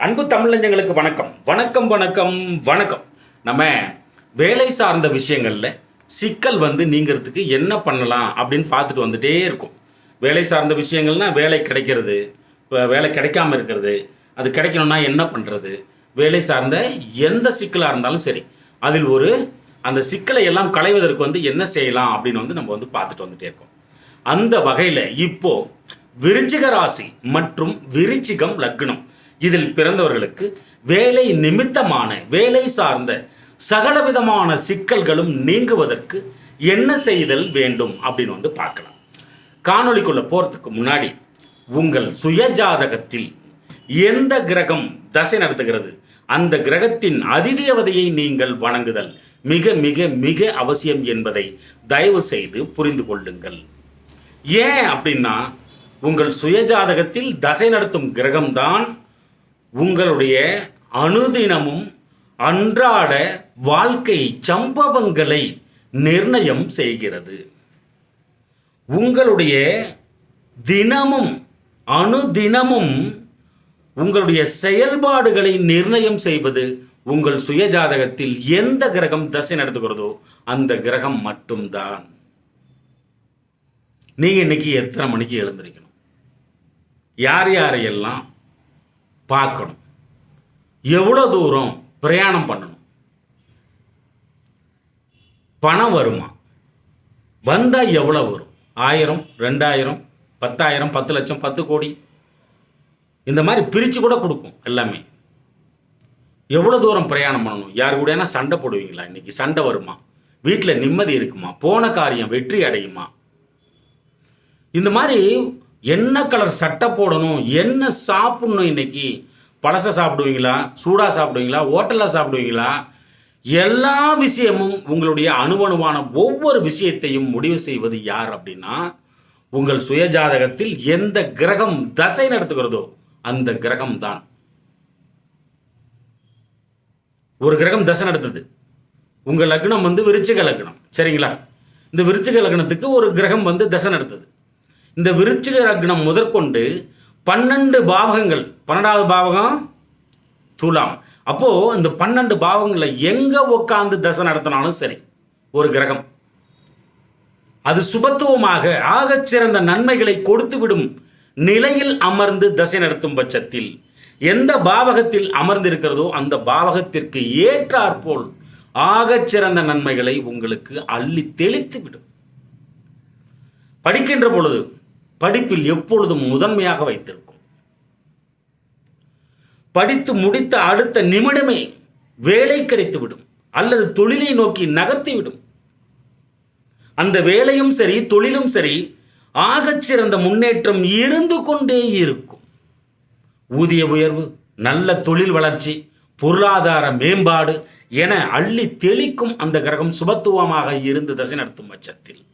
அன்பு தமிழஞ்சங்களுக்கு வணக்கம் வணக்கம் வணக்கம் வணக்கம். நம்ம வேலை சார்ந்த விஷயங்களில் சிக்கல் நீங்கிறதுக்கு என்ன பண்ணலாம் அப்படின்னு பார்த்துட்டு வந்துட்டே இருக்கும். வேலை சார்ந்த விஷயங்கள்னால் வேலை கிடைக்கிறது, வேலை கிடைக்காமல் இருக்கிறது, அது கிடைக்கணும்னா என்ன பண்ணுறது, வேலை சார்ந்த எந்த சிக்கலாக இருந்தாலும் சரி, அதில் அந்த சிக்கலை எல்லாம் களைவதற்கு என்ன செய்யலாம் அப்படின்னு நம்ம பார்த்துட்டு வந்துட்டே இருக்கோம். அந்த வகையில் இப்போது விருச்சிக ராசி மற்றும் விருச்சிகம் லக்னம் இதில் பிறந்தவர்களுக்கு வேலை நிமித்தமான வேலை சார்ந்த சகலவிதமான சிக்கல்களும் நீங்குவதற்கு என்ன செய்தல் வேண்டும் அப்படின்னு பார்க்கலாம். காணொளிக்குள்ள போறதுக்கு முன்னாடி உங்கள் சுயஜாதகத்தில் எந்த கிரகம் தசை நடத்துகிறது அந்த கிரகத்தின் அதிதேவதையை நீங்கள் வணங்குதல் மிக மிக மிக அவசியம் என்பதை தயவு செய்து புரிந்து கொள்ளுங்கள். ஏன் அப்படின்னா, உங்கள் சுயஜாதகத்தில் தசை நடத்தும் கிரகம்தான் உங்களுடைய அனுதினமும் அன்றாட வாழ்க்கை சம்பவங்களை நிர்ணயம் செய்கிறது. உங்களுடைய தினமும் அனுதினமும் உங்களுடைய செயல்பாடுகளை நிர்ணயம் செய்வது உங்கள் சுயஜாதகத்தில் எந்த கிரகம் தசை நடத்துகிறதோ அந்த கிரகம் மட்டும்தான். நீங்கள் இன்னைக்கு எத்தனை மணிக்கு எழுந்திருக்கணும், யார் யாரையெல்லாம் பார்க்கணும், எவ்வளோ தூரம் பிரயாணம் பண்ணணும், பணம் வருமா, வந்தால் எவ்வளோ வரும், 1000 2000 10,000 10 லட்சம் 10 கோடி இந்த மாதிரி பிரித்து கூட கொடுக்கும். எல்லாமே எவ்வளோ தூரம் பிரயாணம் பண்ணணும், யார் கூட சண்டை போடுவீங்களா, இன்னைக்கு சண்டை வருமா, வீட்டில் நிம்மதி இருக்குமா, போன காரியம் வெற்றி அடையுமா, இந்த மாதிரி என்ன கலர் சட்டை போடணும், என்ன சாப்பிடணும், இன்னைக்கு பழசை சாப்பிடுவீங்களா, சூடாக சாப்பிடுவீங்களா, ஹோட்டலில் சாப்பிடுவீங்களா, எல்லா விஷயமும் உங்களுடைய அணுவணுவான ஒவ்வொரு விஷயத்தையும் முடிவு செய்வது யார் அப்படின்னா, உங்கள் சுயஜாதகத்தில் எந்த கிரகம் தசை நடத்துகிறதோ அந்த கிரகம் தான். ஒரு கிரகம் தசை நடத்துது, உங்கள் லக்னம் விருச்சிக லக்னம், சரிங்களா? இந்த விருச்சிக லக்னத்துக்கு ஒரு கிரகம் தசை நடத்துது. இந்த விருச்சிக லக்னம் முதற்கொண்டு 12 பாவகங்கள், 12வது பாவகம் துலாம். அப்போது இந்த 12 பாவங்களில் எங்கே உட்காந்து தசை நடத்தினாலும் சரி, ஒரு கிரகம் அது சுபத்துவமாக ஆகச்சிறந்த நன்மைகளை கொடுத்துவிடும் நிலையில் அமர்ந்து தசை நடத்தும் பட்சத்தில் எந்த பாவகத்தில் அமர்ந்திருக்கிறதோ அந்த பாவகத்திற்கு ஏற்றாற்போல் ஆகச்சிறந்த நன்மைகளை உங்களுக்கு அள்ளி தெளித்து விடும். படிக்கின்ற பொழுது படிப்பில் எப்பொழுதும் முதன்மையாக வைத்திருக்கும். படித்து முடித்த அடுத்த நிமிடமே வேலை கிடைத்துவிடும் அல்லது தொழிலை நோக்கி நகர்த்திவிடும். அந்த வேலையும் சரி தொழிலும் சரி ஆகச்சிறந்த முன்னேற்றம் இருந்து கொண்டே இருக்கும். ஊதிய உயர்வு, நல்ல தொழில் வளர்ச்சி, பொருளாதார மேம்பாடு என அள்ளி தெளிக்கும் அந்த கிரகம் சுபத்துவமாக இருந்து தசை நடத்தும் பட்சத்தில்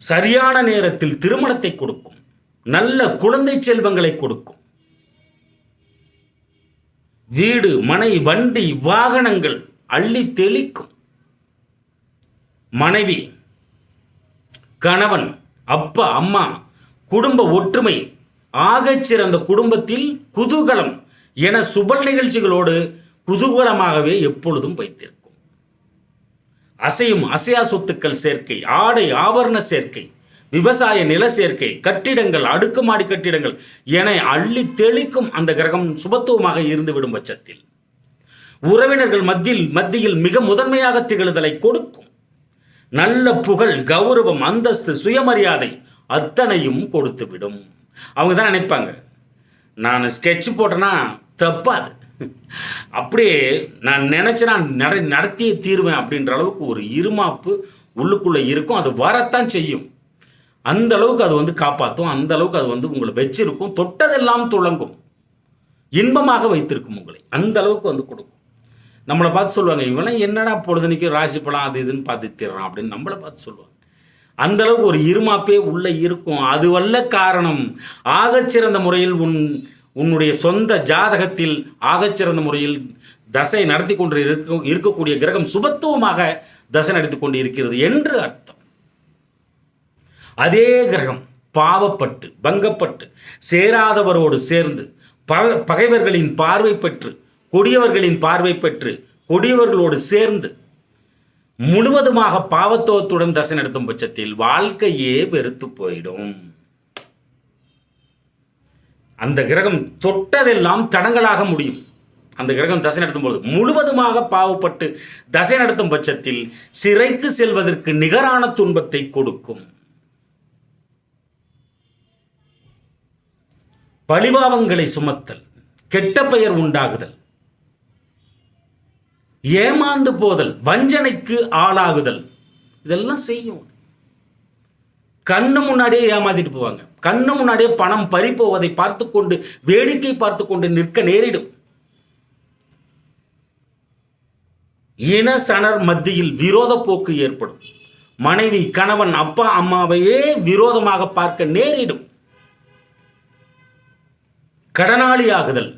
சரியான நேரத்தில் திருமணத்தை கொடுக்கும், நல்ல குழந்தை செல்வங்களை கொடுக்கும், வீடு மனை வண்டி வாகனங்கள் அள்ளி தெளிக்கும். மனைவி கணவன் அப்பா அம்மா குடும்ப ஒற்றுமை, ஆகச்சிறந்த குடும்பத்தில் குதூகலம் என சுப நிகழ்ச்சிகளோடு குதூகலமாகவே எப்பொழுதும் வைத்திருக்கும். அசையும் அசையா சொத்துக்கள் சேர்க்கை, ஆடை ஆபரண சேர்க்கை, விவசாய நில சேர்க்கை, கட்டிடங்கள், அடுக்குமாடி கட்டிடங்கள் என அள்ளி தெளிக்கும் அந்த கிரகம் சுபத்துவமாக இருந்துவிடும் பட்சத்தில் உறவினர்கள் மத்தியில் மிக முதன்மையாக திகழ்தலை கொடுக்கும். நல்ல புகழ், கௌரவம், அந்தஸ்து, சுயமரியாதை அத்தனையும் கொடுத்துவிடும். அவங்க தான் நினைப்பாங்க, நான் ஸ்கெட்ச் போட்டேன்னா தப்பாது, அப்படியே நான் நினைச்சேன்னா நடத்தியே தீருவேன் அப்படின்ற அளவுக்கு ஒரு இருமாப்பு உள்ளுக்குள்ளே இருக்கும். அது வரத்தான் செய்யும். அந்த அளவுக்கு அது காப்பாற்றும், அந்த அளவுக்கு அது உங்களை வச்சிருக்கும். தொட்டதெல்லாம் துளங்கும், இன்பமாக வைத்திருக்கும் உங்களை. அந்த அளவுக்கு கொடுக்கும். நம்மளை பார்த்து சொல்லுவாங்க, இவனை என்னடா பொழுதுனிக்கு ராசி பலம் அது இதுன்னு பார்த்து தீர்றான் அப்படின்னு நம்மளை பார்த்து சொல்லுவாங்க. அந்த அளவுக்கு ஒரு இருமாப்பே உள்ளே இருக்கும். அதுவல்ல காரணம், ஆகச்சிறந்த முறையில் உன்னுடைய சொந்த ஜாதகத்தில் ஆகச்சிறந்த முறையில் தசை நடத்தி கொண்டு இருக்கக்கூடிய கிரகம் சுபத்துவமாக தசை நடத்தி கொண்டு இருக்கிறது என்று அர்த்தம். அதே கிரகம் பாவப்பட்டு பங்கப்பட்டு சேராதவரோடு சேர்ந்து பகைவர்களின் பார்வை பெற்று, கொடியவர்களின் பார்வை பெற்று, கொடியவர்களோடு சேர்ந்து முழுவதுமாக பாவத்துவத்துடன் தசை நடத்தும் பட்சத்தில் வாழ்க்கையே வெறுத்து போயிடும். அந்த கிரகம் தொட்டதெல்லாம் தடங்களாக முடியும். அந்த கிரகம் தசை நடத்தும் பொழுது முழுவதுமாக பாவப்பட்டு தசை நடத்தும் பட்சத்தில் சிறைக்கு செல்வதற்கு நிகரான துன்பத்தை கொடுக்கும். பழிபாவங்களை சுமத்தல், கெட்ட பெயர் உண்டாகுதல், ஏமாந்து போதல், வஞ்சனைக்கு ஆளாகுதல், இதெல்லாம் செய்யும். கண்ணு முன்னாடியே ஏமாத்திட்டு போவாங்க. கண்ணு முன்னாடியே பணம் பறி போவதை பார்த்து கொண்டு, வேடிக்கை பார்த்து கொண்டு நிற்க நேரிடும். இன சனர் மத்தியில் விரோத போக்கு ஏற்படும். மனைவி, கணவன், அப்பா, அம்மாவையே விரோதமாக பார்க்க நேரிடும். கடனாளியாகுதல்,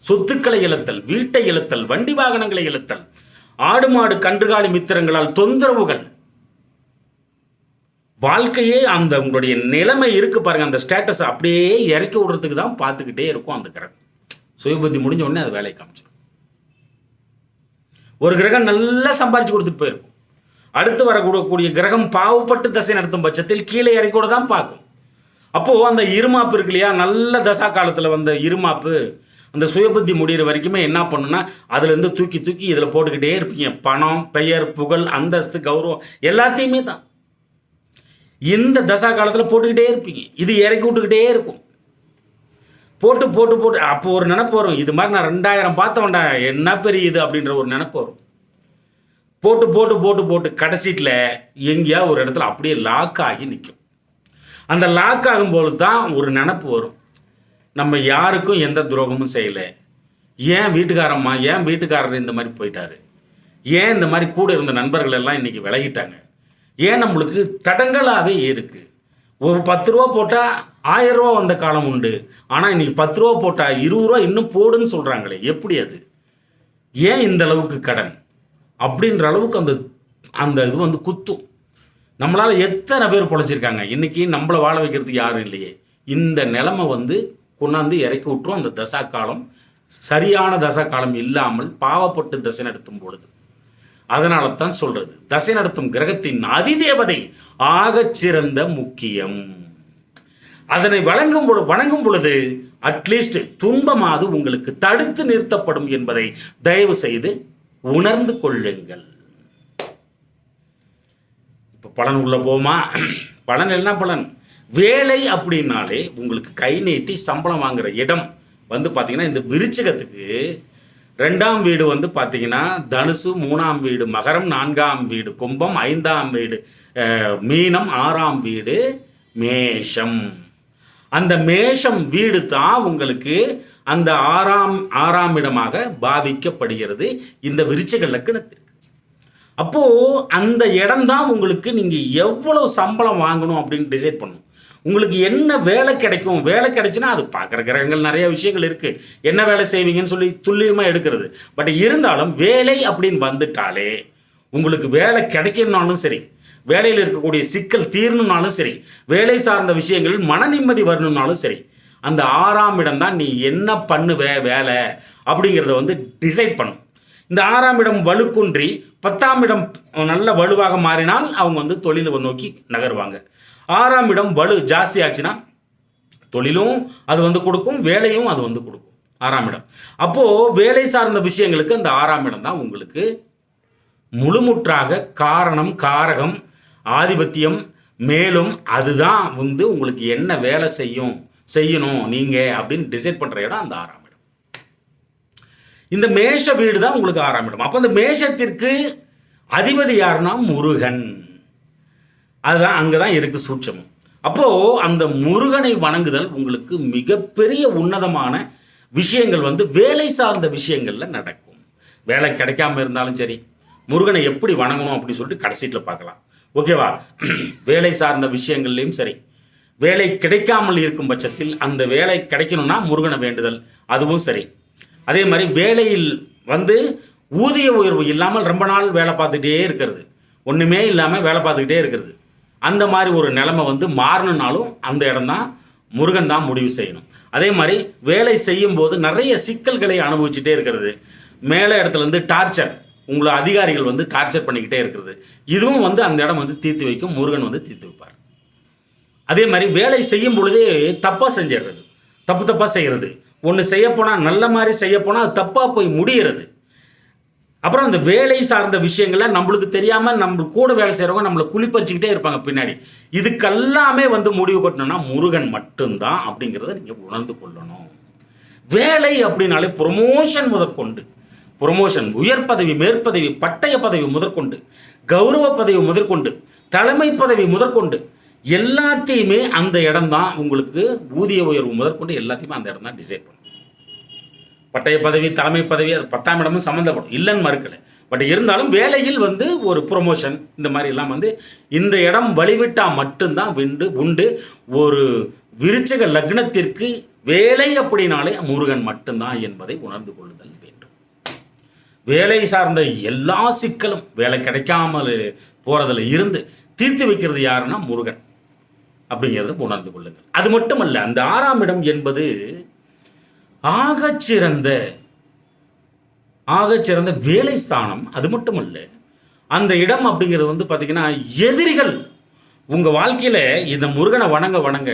சொத்துக்களை இழத்தல், வீட்டை இழத்தல், வண்டி வாகனங்களை இழத்தல், ஆடு மாடு கன்றுகாலி மித்திரங்களால் தொந்தரவுகள், வாழ்க்கையே அந்த உங்களுடைய நிலைமை இருக்கு பாருங்க, அந்த ஸ்டேட்டஸ் அப்படியே இறக்கி விடுறதுக்கு தான் பார்த்துக்கிட்டே இருக்கும் அந்த கிரகம். சுயபுத்தி முடிஞ்ச உடனே அது வேலையை காமிச்சிடும். ஒரு கிரகம் நல்லா சம்பாரிச்சு கொடுத்துட்டு போயிருக்கும். அடுத்து வரக்கூடிய கிரகம் பாவப்பட்டு தசை நடத்தும் பட்சத்தில் கீழே இறக்கி கூட தான் பார்க்கும். அப்போது அந்த இருமாப்பு இருக்கு இல்லையா, நல்ல தசா காலத்தில் வந்த இருமாப்பு அந்த சுயபுத்தி முடிகிற வரைக்குமே என்ன பண்ணுன்னா அதுலேருந்து தூக்கி தூக்கி இதில் போட்டுக்கிட்டே இருப்பீங்க. பணம், பெயர், புகழ், அந்தஸ்து, கௌரவம் எல்லாத்தையுமே தான் இந்த தசா காலத்தில் போட்டுக்கிட்டே இருப்பீங்க. இது இறக்கி விட்டுக்கிட்டே இருக்கும். போட்டு போட்டு போட்டு அப்போ ஒரு நினப்பு வரும், இது மாதிரி நான் 2000 பார்த்தவன்டா, என்ன பெரிய இது அப்படின்ற ஒரு நினப்பு வரும். போட்டு போட்டு போட்டு போட்டு கடைசீட்டில் எங்கேயா ஒரு இடத்துல அப்படியே லாக் ஆகி நிற்கும். அந்த லாக் ஆகும்போது தான் ஒரு நினப்பு வரும், நம்ம யாருக்கும் எந்த துரோகமும் செய்யலை, ஏன் வீட்டுக்காரம்மா, ஏன் வீட்டுக்காரர் இந்த மாதிரி போயிட்டாரு, ஏன் இந்த மாதிரி கூட இருந்த நண்பர்கள் எல்லாம் இன்றைக்கி விலகிட்டாங்க, ஏன் நம்மளுக்கு தடங்களாகவே இருக்குது. ஒரு 10 ரூபா போட்டால் 1000 ரூபா வந்த காலம் உண்டு. ஆனால் இன்றைக்கி 10 ரூபா போட்டால் 20 ரூபா இன்னும் போடுன்னு சொல்கிறாங்களே, எப்படி அது, ஏன் இந்த அளவுக்கு கடன் அப்படின்ற அளவுக்கு அந்த அந்த இது வந்து குத்தும். நம்மளால் எத்தனை பேர் பொழைச்சிருக்காங்க, இன்றைக்கி நம்மளை வாழ வைக்கிறதுக்கு யாரும் இல்லையே. இந்த நிலைமை வந்து கொண்டாந்து இறக்கி விட்டுரும். அந்த தசா காலம் சரியான தசா காலம் இல்லாமல் பாவப்பட்டு தசை நடத்தும் பொழுது. அதனால தான் சொல்றது, தசை நடத்தும் கிரகத்தின் அதிதேவதை ஆகச்சிறந்த முக்கியம். அதனை வணங்கும் பொழுது அட்லீஸ்ட் துன்பமாவது உங்களுக்கு தடுத்து நிறுத்தப்படும் என்பதை தயவு செய்து உணர்ந்து கொள்ளுங்கள். இப்போ பலன் உள்ள போமா? பலன் என்ன பலன்? வேலை அப்படின்னாலே உங்களுக்கு கை நீட்டி சம்பளம் வாங்குற இடம் வந்து பார்த்தீங்கன்னா இந்த விருச்சிகத்துக்கு 2ஆம் வீடு வந்து பார்த்தீங்கன்னா தனுசு, 3ஆம் வீடு மகரம், 4ஆம் வீடு கும்பம், 5ஆம் வீடு மீனம், 6ஆம் வீடு மேஷம். அந்த மேஷம் வீடு தான் உங்களுக்கு அந்த ஆறாம் இடமாக பாவிக்கப்படுகிறது இந்த விருச்சிக லக்னத்திற்கு. அப்போது அந்த இடம் தான் உங்களுக்கு நீங்கள் எவ்வளோ சம்பளம் வாங்கணும் அப்படின்னு டிசைட் பண்ணணும். உங்களுக்கு என்ன வேலை கிடைக்கும், வேலை கிடைச்சுன்னா அது பார்க்குற கிரகங்கள் நிறைய விஷயங்கள் இருக்குது, என்ன வேலை செய்வீங்கன்னு சொல்லி துல்லியமாக எடுக்கிறது. பட் இருந்தாலும் வேலை அப்படின்னு வந்துட்டாலே உங்களுக்கு வேலை கிடைக்கணும்னாலும் சரி, வேலையில் இருக்கக்கூடிய சிக்கல் தீரணும்னாலும் சரி, வேலை சார்ந்த விஷயங்கள் மன நிம்மதி வரணும்னாலும் சரி, அந்த 6ஆம் இடம் தான் நீ என்ன பண்ணுவ வேலை அப்படிங்கிறத வந்து டிசைட் பண்ணும். இந்த 6ஆம் இடம் வலுக்குன்றி 10ஆம் இடம் நல்ல வலுவாக மாறினால் அவங்க வந்து தொழிலை நோக்கி நகருவாங்க. 6ஆம் இடம் வலு ஜாஸ்தி ஆச்சுன்னா தொழிலும் அது வந்து கொடுக்கும், வேலையும் அது வந்து கொடுக்கும் 6ஆம் இடம். அப்போது வேலை சார்ந்த விஷயங்களுக்கு அந்த 6ஆம் இடம் தான் உங்களுக்கு முழுமுற்றாக காரணம், காரகம், ஆதிபத்தியம். மேலும் அதுதான் வந்து உங்களுக்கு என்ன வேலை செய்யணும் நீங்கள் அப்படின்னு டிசைட் பண்ணுற இடம் அந்த 6ஆம் இடம். இந்த மேஷ வீடு தான் உங்களுக்கு 6ஆம் இடம். அப்போ அந்த மேஷத்திற்கு அதிபதி யாருன்னா முருகன். அதுதான் அங்கே தான் இருக்குது சூட்சமம். அப்போது அந்த முருகனை வணங்குதல் உங்களுக்கு மிகப்பெரிய உன்னதமான விஷயங்கள் வந்து வேலை சார்ந்த விஷயங்களில் நடக்கும். வேலை கிடைக்காம இருந்தாலும் சரி, முருகனை எப்படி வணங்கணும் அப்படின்னு சொல்லிட்டு கடைசீட்டில் பார்க்கலாம். ஓகேவா? வேலை சார்ந்த விஷயங்கள்லையும் சரி, வேலை கிடைக்காமல் இருக்கும் பட்சத்தில் அந்த வேலை கிடைக்கணும்னா முருகனை வேண்டுதல், அதுவும் சரி. அதே மாதிரி வேலையில் வந்து ஊதிய உயர்வு இல்லாமல் ரொம்ப நாள் வேலை பார்த்துக்கிட்டே இருக்கிறது, ஒன்றுமே இல்லாமல் வேலை பார்த்துக்கிட்டே இருக்கிறது, அந்த மாதிரி ஒரு நிலைமை வந்து மாறணுன்னாலும் அந்த இடம் தான் முருகன் தான் முடிவு செய்யணும். அதே மாதிரி வேலை செய்யும் போது நிறைய சிக்கல்களை அனுபவிச்சுட்டே இருக்கிறது, மேலே இடத்துல இருந்து டார்ச்சர், உங்களை அதிகாரிகள் வந்து டார்ச்சர் பண்ணிக்கிட்டே இருக்கிறது, இதுவும் வந்து அந்த இடம் வந்து தீர்த்து வைக்கும், முருகன் வந்து தீர்த்து வைப்பார். அதே மாதிரி வேலை செய்யும் பொழுதே தப்பாக செஞ்சிடுறது, தப்பாக செய்கிறது, ஒன்று செய்யப்போனால் நல்ல மாதிரி செய்யப்போனால் அது தப்பாக போய் முடிகிறது. அப்புறம் அந்த வேலை சார்ந்த விஷயங்களை நம்மளுக்கு தெரியாமல் நம்ம கூட வேலை செய்கிறவங்க நம்மளை குளிப்பறிச்சுக்கிட்டே இருப்பாங்க பின்னாடி. இதுக்கெல்லாமே வந்து முடிவு கட்டணும்னா முருகன் மட்டும்தான் அப்படிங்கிறத நீங்கள் உணர்ந்து கொள்ளணும். வேலை அப்படின்னாலே ப்ரொமோஷன் முதற்கொண்டு, ப்ரொமோஷன், உயர் பதவி, மேற்பதவி, பட்டய பதவி முதற்கொண்டு, கௌரவ பதவி முதற்கொண்டு, தலைமை பதவி முதற்கொண்டு எல்லாத்தையுமே அந்த இடம் தான் உங்களுக்கு ஊதிய உயர்வு முதற்கொண்டு எல்லாத்தையுமே அந்த இடம் தான் டிசைட் பண்ணும். பட்டய பதவி, தலைமை பதவி, அது 10ஆம் இடமும் சம்மந்தப்படும், இல்லைன்னு மறுக்கலை. பட் இருந்தாலும் வேலையில் வந்து ஒரு ப்ரொமோஷன் இந்த மாதிரி எல்லாம் வந்து இந்த இடம் வழிவிட்டால் மட்டும்தான் உண்டு. ஒரு விருச்சிக லக்னத்திற்கு வேலை அப்படின்னாலே முருகன் மட்டும்தான் என்பதை உணர்ந்து கொள்ளுதல் வேண்டும். வேலை சார்ந்த எல்லா சிக்கலும், வேலை கிடைக்காமல் போகிறதுல இருந்து தீர்த்து வைக்கிறது யாருன்னா முருகன் அப்படிங்கிறத உணர்ந்து கொள்ளுங்கள். அது மட்டுமல்ல, அந்த 6ஆம் இடம் என்பது ஆகச்சிறந்த வேலை ஸ்தானம். அது மட்டுமல்ல, அந்த இடம் அப்படிங்கிறது வந்து பார்த்தீங்கன்னா எதிரிகள் உங்கள் வாழ்க்கையில் இந்த முருகனை வணங்க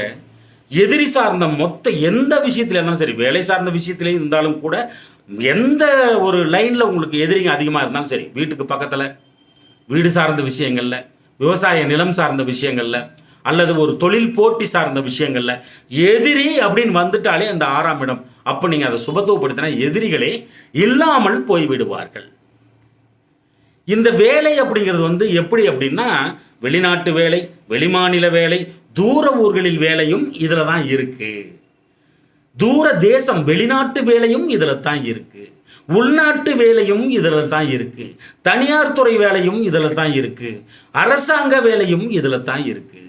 எதிரி சார்ந்த மொத்த எந்த விஷயத்தில் இருந்தாலும் சரி, வேலை சார்ந்த விஷயத்திலே இருந்தாலும் கூட, எந்த ஒரு லைனில் உங்களுக்கு எதிரிங்க அதிகமாக இருந்தாலும் சரி, வீட்டுக்கு பக்கத்தில், வீடு சார்ந்த விஷயங்களில், விவசாய நிலம் சார்ந்த விஷயங்களில், அல்லது ஒரு தொழில் போட்டி சார்ந்த விஷயங்களில் எதிரி அப்படின்னு வந்துட்டாலே அந்த 6ஆம் இடம், அப்போ நீங்கள் அதை சுபத்துவப்படுத்தினா எதிரிகளே இல்லாமல் போய்விடுவார்கள். இந்த வேலை அப்படிங்கிறது வந்து எப்படி அப்படின்னா, வெளிநாட்டு வேலை, வெளிமாநில வேலை, தூர ஊர்களில் வேலையும் இதில் தான் இருக்கு. தூர தேசம் வெளிநாட்டு வேலையும் இதில் தான் இருக்கு. உள்நாட்டு வேலையும் இதில் தான் இருக்கு. தனியார் துறை வேலையும் இதில் தான் இருக்கு. அரசாங்க வேலையும் இதில் தான் இருக்கு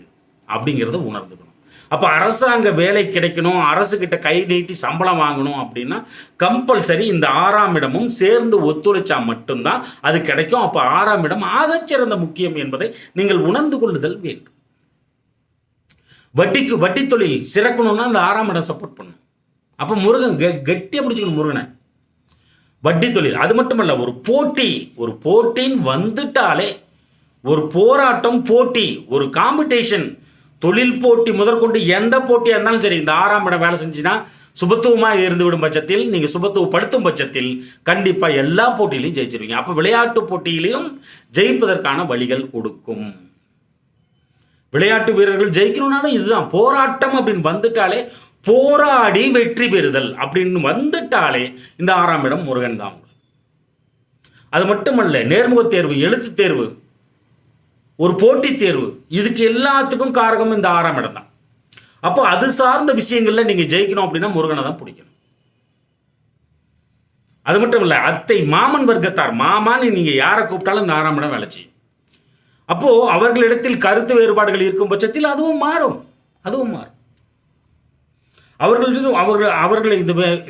அப்படிங்கிறத உணர்ந்துக்கணும். அப்போ அரசாங்க வேலை கிடைக்கணும், அரசுக்கிட்ட கை நீட்டி சம்பளம் வாங்கணும் அப்படின்னா கம்பல்சரி இந்த 6ஆம் இடமும் சேர்ந்து ஒத்துழைச்சா மட்டும்தான் அது கிடைக்கும். அப்போ 6ஆம் இடம் ஆகச்சிறந்த முக்கியம் என்பதை நீங்கள் உணர்ந்து கொள்ளுதல் வேண்டும். வட்டி தொழில் சிறக்கணும்னா அந்த 6ஆம் இடம் சப்போர்ட் பண்ணும். அப்போ முருகன் கெட்டியாக பிடிச்சிக்கணும் முருகனை. வட்டி தொழில் அது மட்டுமல்ல, ஒரு போட்டின்னு வந்துட்டாலே, ஒரு போராட்டம், போட்டி, ஒரு காம்படிஷன், தொழில் போட்டி முதற்கொண்டு எந்த போட்டியாக இருந்தாலும் சரி, இந்த 6ஆம் இடம் வேலை செஞ்சுன்னா சுபத்துவமாக இருந்துவிடும் பட்சத்தில், நீங்கள் சுபத்துவப்படுத்தும் பட்சத்தில் கண்டிப்பாக எல்லா போட்டியிலையும் ஜெயிச்சிருவீங்க. அப்போ விளையாட்டு போட்டியிலையும் ஜெயிப்பதற்கான வழிகள் கொடுக்கும். விளையாட்டு வீரர்கள் ஜெயிக்கணும்னாலும் இதுதான் போராட்டம் அப்படின்னு வந்துட்டாலே, போராடி வெற்றி பெறுதல் அப்படின்னு வந்துட்டாலே இந்த 6ஆம் இடம் முருகன் தான். அது மட்டுமல்ல, நேர்முகத் தேர்வு, எழுத்து தேர்வு, ஒரு போட்டித் தேர்வு, இதுக்கு எல்லாத்துக்கும் காரகம் இந்த 6ஆம் இடம் தான். அப்போ அது சார்ந்த விஷயங்கள்ல நீங்க ஜெயிக்கணும் அப்படின்னா முருகனை தான் பிடிக்கணும். அது மட்டும் இல்லை, அத்தை மாமன் வர்க்கத்தார், மாமான்னு நீங்க யாரை கூப்பிட்டாலும் இந்த 6ஆம் இடம் வேலை செய்யும். அப்போ அவர்களிடத்தில் கருத்து வேறுபாடுகள் இருக்கும் பட்சத்தில் அதுவும் மாறும். அவர்கள்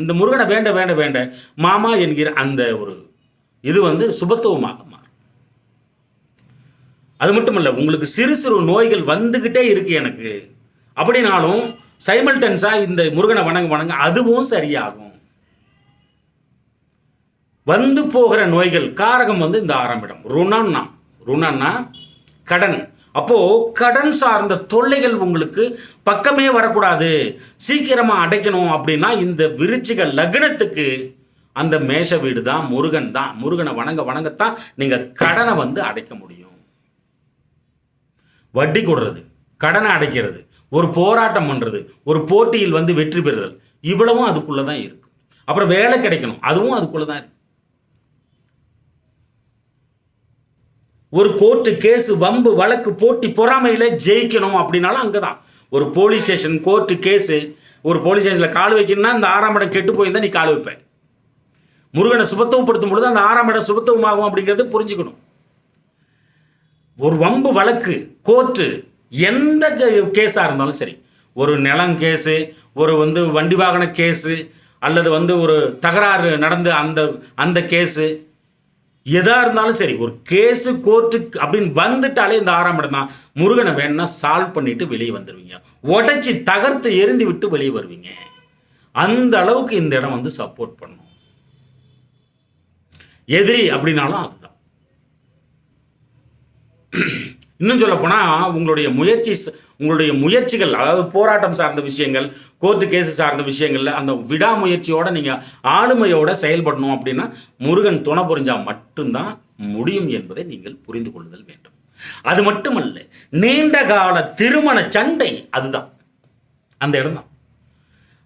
இந்த முருகனை வேண்ட மாமா என்கிற அந்த ஒரு இது வந்து சுபத்துவமாக மாறும். அது மட்டுமல்ல, உங்களுக்கு சிறு நோய்கள் வந்துகிட்டே இருக்கு எனக்கு அப்படின்னாலும் சைமல்டன்ஸா இந்த முருகனை வணங்க அதுவும் சரியாகும். வந்து போகிற நோய்கள் காரகம் வந்து இந்த 6ஆம் இடம். ருணன்னா கடன். அப்போ கடன் சார்ந்த தொல்லைகள் உங்களுக்கு பக்கமே வரக்கூடாது, சீக்கிரமா அடைக்கணும் அப்படின்னா இந்த விருச்சிக லக்னத்துக்கு அந்த மேஷ வீடு தான், முருகன் தான். முருகனை வணங்கத்தான் நீங்க கடனை வந்து அடைக்க முடியும். வட்டி கொடுறது, கடனை அடைக்கிறது, ஒரு போராட்டம் பண்றது, ஒரு போட்டியில் வந்து வெற்றி பெறுதல், இவ்வளவும் அதுக்குள்ளதான் இருக்கு. அப்புறம் வேலை கிடைக்கணும், அதுவும் அதுக்குள்ளதான் இருக்கு. ஒரு கோர்ட்டு கேஸு, வம்பு வழக்கு, போட்டி பொறாமையில ஜெயிக்கணும் அப்படின்னாலும் அங்கதான். ஒரு போலீஸ் ஸ்டேஷன், கோர்ட்டு கேஸு, ஒரு போலீஸ் ஸ்டேஷன்ல கால் வைக்கணும்னா அந்த 6ஆம் இடம் கெட்டு போயிருந்தா நீ கால் வைப்ப. முருகனை சுபத்துவப்படுத்தும் பொழுது அந்த 6ஆம் இடம் சுபத்துவமாகும் அப்படிங்கிறது புரிஞ்சுக்கணும். ஒரு வம்பு வழக்கு, கோர்ட்டு, எந்த கேஸாக இருந்தாலும் சரி, ஒரு நிலம் கேஸு, ஒரு வந்து வண்டி வாகன கேஸு, அல்லது வந்து ஒரு தகராறு நடந்த அந்த கேஸு, எதாக இருந்தாலும் சரி, ஒரு கேஸு கோர்ட்டு அப்படின்னு வந்துட்டாலே இந்த 6ஆம் இடம் தான். முருகனை வேணும்னா சால்வ் பண்ணிட்டு வெளியே வந்துடுவீங்க, உடைச்சி தகர்த்து எரிந்து விட்டு வெளியே வருவீங்க. அந்த அளவுக்கு இந்த இடம் வந்து சப்போர்ட் பண்ணும். எதிரி அப்படின்னாலும் அதுதான். இன்னும் சொல்ல போனால் உங்களுடைய முயற்சிகள், அதாவது போராட்டம் சார்ந்த விஷயங்கள், கோர்ட்டு கேஸு சார்ந்த விஷயங்கள்ல அந்த விடாமுயற்சியோட நீங்கள் ஆளுமையோட செயல்படணும் அப்படின்னா முருகன் துணை புரிஞ்சால் மட்டும்தான் முடியும் என்பதை நீங்கள் புரிந்து கொள்ளுதல் வேண்டும். அது மட்டுமல்ல, நீண்ட கால திருமண சண்டை அதுதான், அந்த இடம் தான்.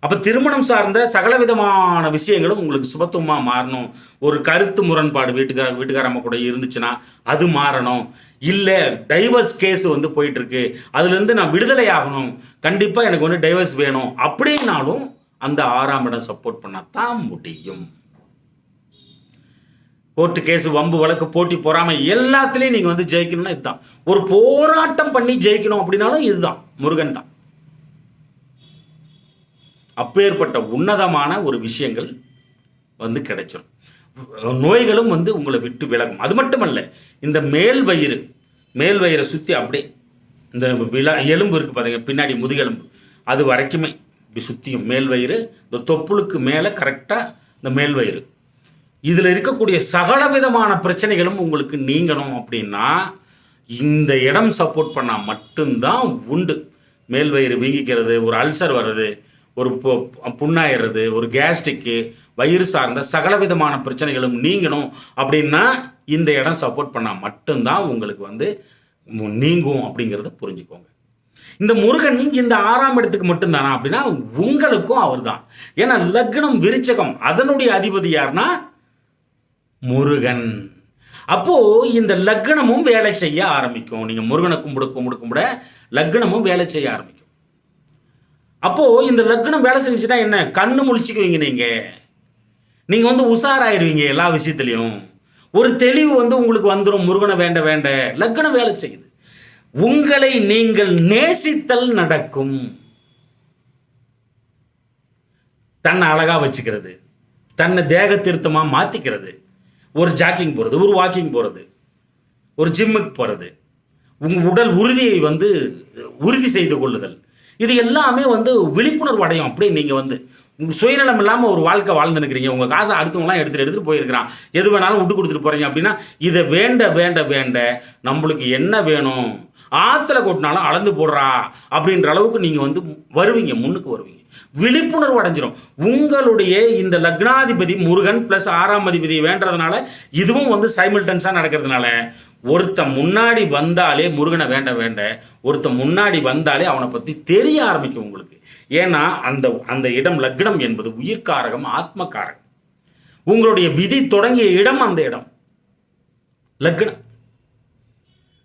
அப்போ திருமணம் சார்ந்த சகலவிதமான விஷயங்களும் உங்களுக்கு சுபத்துவமாக மாறணும். ஒரு கருத்து முரண்பாடு வீட்டுக்காரம்மா கூட இருந்துச்சுன்னா அது மாறணும். இல்லை டைவர்ஸ் கேஸ் வந்து போயிட்டுருக்கு, அதுலேருந்து நான் விடுதலை ஆகணும், கண்டிப்பாக எனக்கு வந்து டைவர்ஸ் வேணும் அப்படின்னாலும் அந்த 6ஆம் இடம் சப்போர்ட் பண்ணால் தான் முடியும். கோர்ட்டு கேஸு, வம்பு வழக்கு, போட்டி பொறாமை எல்லாத்துலேயும் நீங்கள் வந்து ஜெயிக்கணும்னா இதுதான். ஒரு போராட்டம் பண்ணி ஜெயிக்கணும் அப்படின்னாலும் இதுதான், முருகன் தான். அப்பேற்பட்ட உன்னதமான ஒரு விஷயங்கள் வந்து கிடைச்சிடும். நோய்களும் வந்து உங்களை விட்டு விலகும். அது மட்டுமல்ல, இந்த மேல் வயிறை சுற்றி அப்படியே இந்த எலும்பு இருக்குது பாருங்க, பின்னாடி முதுகெலும்பு, அது வரைக்குமே இப்படி சுற்றியும் மேல் வயிறு, இந்த தொப்புளுக்கு மேலே கரெக்டாக இந்த மேல் வயிறு, இதில் இருக்கக்கூடிய சகலவிதமான பிரச்சனைகளும் உங்களுக்கு நீங்கணும் அப்படின்னா இந்த இடம் சப்போர்ட் பண்ணால் மட்டும்தான் உண்டு. மேல் வயிறு வீங்கிக்கிறது, ஒரு அல்சர் வர்றது, ஒரு புண்ணாயிடுறது, ஒரு கேஸ்ட்ரிக்கு, வயிறு சார்ந்த சகலவிதமான பிரச்சனைகளும் நீங்கணும் அப்படின்னா இந்த இடம் சப்போர்ட் பண்ணால் மட்டும்தான் உங்களுக்கு வந்து நீங்கும் அப்படிங்கிறத புரிஞ்சுக்கோங்க. இந்த முருகன் இந்த 6ஆம் இடத்துக்கு மட்டும்தானா அப்படின்னா உங்களுக்கும் அவர் தான். ஏன்னா லக்னம் விருச்சகம், அதனுடைய அதிபதி யாருன்னா முருகன். அப்போ இந்த லக்னமும் வேலை செய்ய ஆரம்பிக்கும். நீங்க முருகனை கும்பிட லக்னமும் வேலை செய்ய ஆரம்பிக்கும். அப்போ இந்த லக்னம் வேலை செஞ்சுன்னா என்ன, கண்ணு முழிச்சுக்குவீங்க, நீங்க வந்து உஷாராயிருவீங்க எல்லா விஷயத்திலையும். ஒரு தெளிவு வந்து உங்களுக்கு வந்துடும். முருகனை வேண்ட லக்னம் வேலை செய்யுது. உங்களை நீங்கள் நேசித்தல் நடக்கும். தன்னை அழகா வச்சுக்கிறது, தன்னை தேக திருத்தமாக மாற்றிக்கிறது, ஒரு ஜாக்கிங் போகிறது, ஒரு வாக்கிங் போகிறது, ஒரு ஜிம்முக்கு போகிறது, உங்கள் உடல் உறுதியை வந்து உறுதி செய்து கொள்ளுதல், இது எல்லாமே வந்து விழிப்புணர்வு அடையும். அப்படியே நீங்கள் வந்து சுயநலம் இல்லாமல் ஒரு வாழ்க்கை வாழ்ந்துருக்கிறீங்க. உங்கள் காசை அடுத்தவங்களாம் எடுத்துகிட்டு போயிருக்கிறான், எது வேணாலும் விட்டு கொடுத்துட்டு போகிறீங்க அப்படின்னா இதை வேண்ட நம்மளுக்கு என்ன வேணும், ஆற்றுல கொட்டினாலும் அளந்து போடுறா அப்படின்ற அளவுக்கு நீங்கள் வந்து வருவீங்க, முன்னுக்கு வருவீங்க. விழிப்புணர்வு அடைஞ்சிடும். உங்களுடைய இந்த லக்னாதிபதி முருகன் ப்ளஸ் 6ஆம் அதிபதி வேண்டதுனால இதுவும் வந்து சைமில்டன்ஸாக நடக்கிறதுனால ஒருத்தன் முன்னாடி வந்தாலே முருகனை வேண்ட ஒருத்தன் முன்னாடி வந்தாலே அவனை பற்றி தெரிய ஆரம்பிக்கும் உங்களுக்கு. ஏன்னா அந்த இடம் லக்னம் என்பது உயிர்காரகம், ஆத்மகாரகம். உங்களுடைய விதி தொடங்கிய இடம் அந்த இடம் லக்னம்.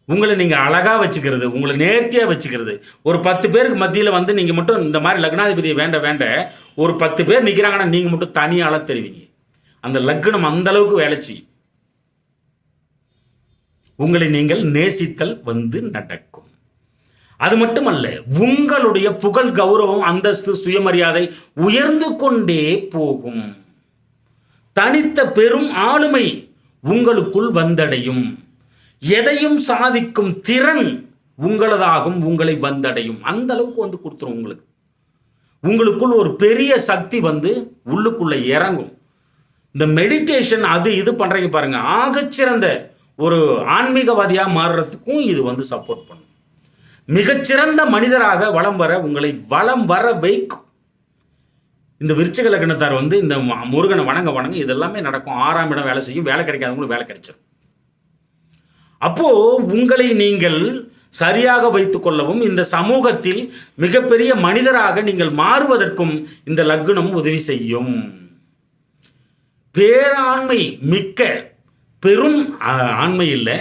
உங்களை நீங்கள் அழகாக வச்சுக்கிறது, உங்களை நேர்த்தியாக வச்சுக்கிறது. ஒரு 10 பேருக்கு மத்தியில் வந்து நீங்கள் மட்டும் இந்த மாதிரி லக்னாதிபதியை வேண்ட ஒரு 10 பேர் நிற்கிறாங்கன்னா நீங்கள் மட்டும் தனியால தெரிவிங்க. அந்த லக்னம் அந்த அளவுக்கு வேலை செய்யும். உங்களை நீங்கள் நேசித்தல் வந்து நடக்கும். அது மட்டுமல்ல, உங்களுடைய புகழ், கௌரவம், அந்தஸ்து, சுயமரியாதை உயர்ந்து கொண்டே போகும். தனித்த பெரும் ஆளுமை உங்களுக்குள் வந்தடையும். எதையும் சாதிக்கும் திறன் உங்களதாகும், உங்களை வந்தடையும். அந்த அளவுக்கு வந்து கொடுத்துரும் உங்களுக்கு. உங்களுக்குள் ஒரு பெரிய சக்தி வந்து உள்ளுக்குள்ள இறங்கும். இந்த மெடிடேஷன் அது இது பண்றீங்க பாருங்க, ஆகச்சிறந்த ஒரு ஆன்மீகவாதியாக மாறுறதுக்கும் இது வந்து சப்போர்ட் பண்ணும். மிகச்சிறந்த மனிதராக உங்களை வலம் வர வைக்கும். இந்த விருச்சிக லக்னத்தார் வந்து இந்த முருகனை வணங்க இதெல்லாமே நடக்கும். 6ஆம் இடம் வேலை செய்யும். வேலை கிடைக்காதவங்களுக்கு வேலை கிடைச்சிடும். அப்போ உங்களை நீங்கள் சரியாக வைத்துக் கொள்ளவும், இந்த சமூகத்தில் மிகப்பெரிய மனிதராக நீங்கள் மாறுவதற்கும் இந்த லக்னம் உதவி செய்யும். பேராண்மை மிக்க பெரும் ஆண்மை இல்லை,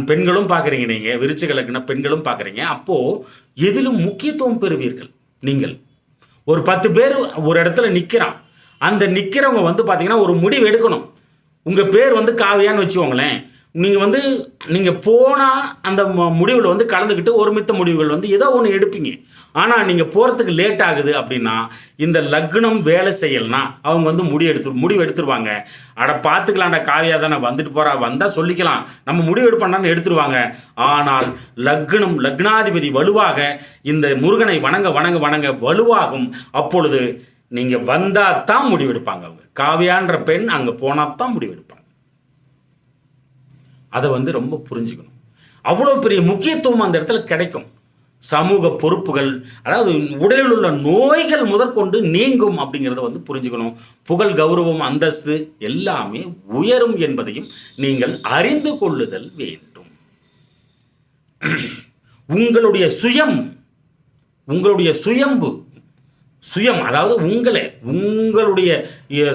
பெண்களும் பார்க்குறீங்க, நீங்கள் விருச்சிக லக்ன பெண்களும் பார்க்குறீங்க. அப்போது எதிலும் முக்கியத்துவம் பெறுவீர்கள். நீங்கள் ஒரு 10 பேர் ஒரு இடத்துல நிற்கிறான், அந்த நிற்கிறவங்க வந்து பார்த்தீங்கன்னா ஒரு முடிவு எடுக்கணும். உங்கள் பேர் வந்து காவியான்னு வச்சுக்கோங்களேன். நீங்கள் போனால் அந்த முடிவில் வந்து கலந்துக்கிட்டு ஒரு மித்த முடிவுகள் வந்து ஏதோ ஒன்று எடுப்பீங்க. ஆனால் நீங்கள் போகிறதுக்கு லேட் ஆகுது அப்படின்னா இந்த லக்னம் வேலை செய்யலைன்னா அவங்க வந்து முடிவு எடுத்துருவாங்க. அட பார்த்துக்கலாம்டா, காவியா தானே வந்துட்டு போகிறா, வந்தால் சொல்லிக்கலாம், நம்ம முடிவு எடுப்போம்னான்னு எடுத்துருவாங்க. ஆனால் லக்னாதிபதி வலுவாக இந்த முருகனை வணங்க வலுவாகும். அப்பொழுது நீங்கள் வந்தால் தான் முடிவெடுப்பாங்க. அவங்க காவியான்ற பெண் அங்கே போனால் தான் முடிவெடுப்பாங்க. அதை வந்து ரொம்ப புரிஞ்சுக்கணும். அவ்வளோ பெரிய முக்கியத்துவம் அந்த இடத்துல கிடைக்கும். சமூக பொறுப்புகள், அதாவது உடலில் உள்ள நோய்கள் முதற்கொண்டு நீங்கும் அப்படிங்கிறத வந்து புரிஞ்சுக்கணும். புகழ், கௌரவம், அந்தஸ்து எல்லாமே உயரும் என்பதையும் நீங்கள் அறிந்து கொள்ளுதல் வேண்டும். உங்களுடைய சுயம் அதாவது உங்களுடைய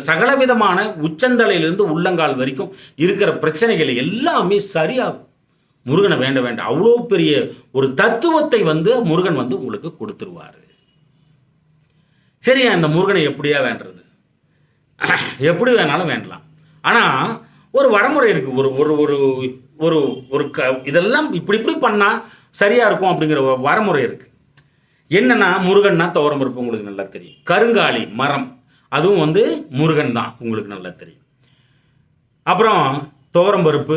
சகலவிதமான உச்சந்தலையிலிருந்து உள்ளங்கால் வரைக்கும் இருக்கிற பிரச்சனைகள் எல்லாமே சரியாகும். முருகனை வேண்டாம். அவ்வளோ பெரிய ஒரு தத்துவத்தை வந்து முருகன் வந்து உங்களுக்கு கொடுத்துருவார். சரி, அந்த முருகனை எப்படியா வேண்டுறது? எப்படி வேணாலும் வேண்டலாம். ஆனால் ஒரு வரமுறை இருக்குது. ஒரு ஒரு ஒரு ஒரு இதெல்லாம் இப்படி பண்ணால் சரியாக இருக்கும் அப்படிங்கிற வரமுறை இருக்குது. என்னென்னா, முருகன்னா துவரம்பருப்பு உங்களுக்கு நல்லா தெரியும். கருங்காலி மரம், அதுவும் வந்து முருகன் தான், உங்களுக்கு நல்லா தெரியும். அப்புறம் துவரம்பருப்பு,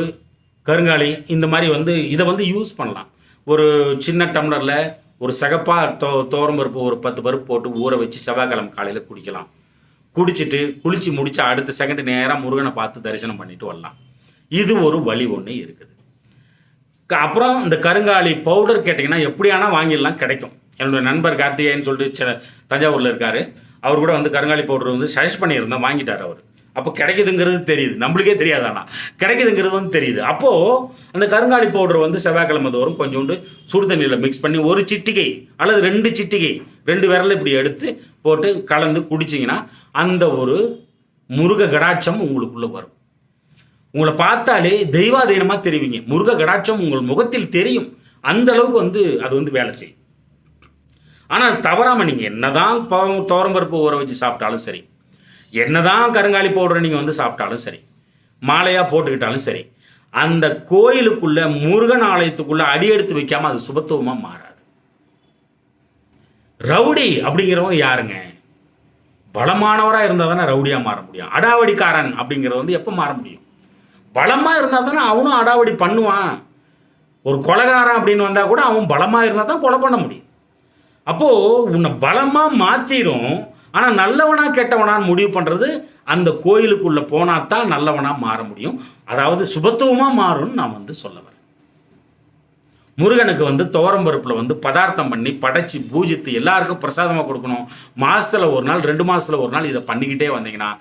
கருங்காலி, இந்த மாதிரி வந்து இதை வந்து யூஸ் பண்ணலாம். ஒரு சின்ன டம்ளரில் ஒரு சகப்பாக துவரம்பருப்பு ஒரு 10 பருப்பு போட்டு ஊற வச்சு செவ்வாய்க்கிழமை காலையில் குடிக்கலாம். குடிச்சிட்டு குளித்து முடிச்சா அடுத்த செகண்ட் நேராக முருகனை பார்த்து தரிசனம் பண்ணிட்டு வரலாம். இது ஒரு வழி ஒன்று இருக்குது. அப்புறம் இந்த கருங்காலி பவுடர் கேட்டிங்கன்னா எப்படியானா வாங்கிடலாம், கிடைக்கும். என்னுடைய நண்பர் கார்த்திகேயன்னு சொல்லிட்டு தஞ்சாவூரில் இருக்கார். அவர் கூட வந்து கருங்காலி பவுடர் வந்து சஜஸ்ட் பண்ணியிருந்தேன், வாங்கிட்டார் அவர். அப்போ கிடைக்குதுங்கிறது தெரியுது, நம்மளுக்கே தெரியாது, ஆனால் கிடைக்குதுங்கிறது வந்து தெரியுது. அப்போது அந்த கருங்காலி பவுடர் வந்து செவ்வாய்க்கிழமை தோறும் கொஞ்சோண்டு சுடு தண்ணியில் மிக்ஸ் பண்ணி ஒரு சிட்டிகை அல்லது 2 சிட்டிகை 2 விரல் இப்படி எடுத்து போட்டு கலந்து குடிச்சிங்கன்னா அந்த ஒரு முருக கடாட்சம் உங்களுக்குள்ளே வரும். உங்களை பார்த்தாலே தெய்வாதீனமாக தெரிவிங்க. முருக கடாட்சம் உங்கள் முகத்தில் தெரியும். அந்த அளவுக்கு வந்து அது வந்து வேலை செய்யும். ஆனால் தவறாமல் நீங்கள் என்னதான் துவரம்பருப்பு ஊற வச்சு சாப்பிட்டாலும் சரி, என்னதான் கருங்காலி பவுடரை நீங்கள் வந்து சாப்பிட்டாலும் சரி, மாலையாக போட்டுக்கிட்டாலும் சரி, அந்த கோயிலுக்குள்ள முருகன் ஆலயத்துக்குள்ள அடி எடுத்து வைக்காமல் அது சுபத்துவமாக மாறாது. ரவுடி அப்படிங்கிறவங்க யாருங்க? பலமானவராக இருந்தால் தானே ரவுடியாக மாற முடியும். அடாவடிக்காரன் அப்படிங்கிறது வந்து எப்போ மாற முடியும்? பலமாக இருந்தால் தானே அவனும் அடாவடி பண்ணுவான். ஒரு கொலைகாரன் அப்படின்னு வந்தால் கூட அவன் பலமாக இருந்தால் தான் கொலை பண்ண முடியும். அப்போது உன்னை பலமாக மாற்றிடும். ஆனால் நல்லவனாக கெட்டவனான்னு முடிவு பண்ணுறது அந்த கோயிலுக்குள்ளே போனால் தான் நல்லவனாக மாற முடியும். அதாவது சுபத்துவமாக மாறும்னு நான் வந்து சொல்ல வரேன். முருகனுக்கு வந்து துவரம்பருப்பில் வந்து பதார்த்தம் பண்ணி படைச்சி பூஜித்து எல்லாருக்கும் பிரசாதமாக கொடுக்கணும். மாதத்தில் ஒரு நாள் 2 மாதத்தில் ஒரு நாள் இதை பண்ணிக்கிட்டே வந்தீங்கன்னா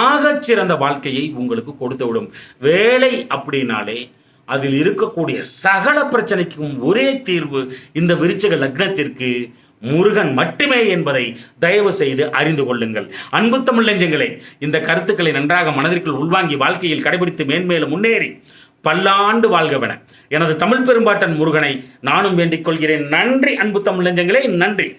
ஆகச்சிறந்த வாழ்க்கையை உங்களுக்கு கொடுத்து விடும். வேலை அப்படின்னாலே அதில் இருக்கக்கூடிய சகல பிரச்சனைக்கும் ஒரே தீர்வு இந்த விருச்சிக லக்னத்திற்கு முருகன் மட்டுமே என்பதை தயவு செய்து அறிந்து கொள்ளுங்கள். அன்பு தமிழ் நெஞ்சங்களே, இந்த கருத்துக்களை நன்றாக மனதிற்குள் உள்வாங்கி வாழ்க்கையில் கடைபிடித்து மேன்மேலும் முன்னேறி பல்லாண்டு வாழ்கவென எனது தமிழ் பெரும்பாட்டன் முருகனை நானும் வேண்டிக் கொள்கிறேன். நன்றி அன்பு தமிழ் நெஞ்சங்களே, நன்றி.